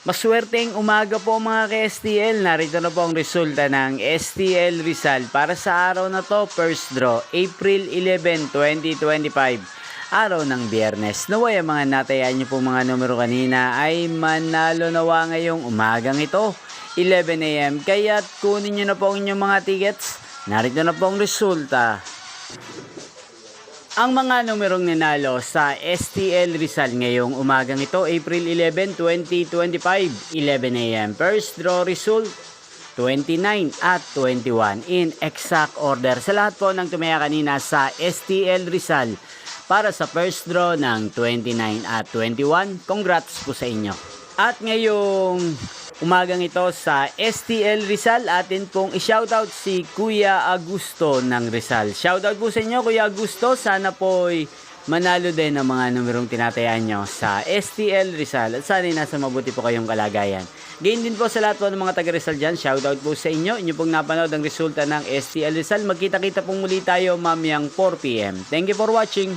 Maswerteng umaga po mga ka-STL. Narito na po ang resulta ng STL Rizal para sa araw na to, first draw, April 11, 2025. Araw ng Biyernes. Naway ang mga natayaan nyo po mga numero kanina ay manalo nawa ngayong umagang ito, 11 AM. Kaya't kunin nyo na po ang inyong mga tickets. Narito na po ang resulta. Ang mga numerong nanalo sa STL Rizal ngayong umagang ito, April 11, 2025, 11 AM. First draw result, 29 at 21 in exact order. Sa lahat po ng tumaya kanina sa STL Rizal para sa first draw ng 29 at 21, congrats po sa inyo. At ngayong umagang ito sa STL Rizal, atin pong i-shoutout si Kuya Augusto ng Rizal. Shoutout po sa inyo Kuya Augusto, sana po'y manalo din ng mga numerong tinatayaan nyo sa STL Rizal at sana nasa mabuti po kayong kalagayan. Gain din po sa lahat po ng mga taga Rizal dyan, shoutout po sa inyo. Inyo pong napanood ang resulta ng STL Rizal. Magkita-kita pong muli tayo mamayang 4 PM. Thank you for watching.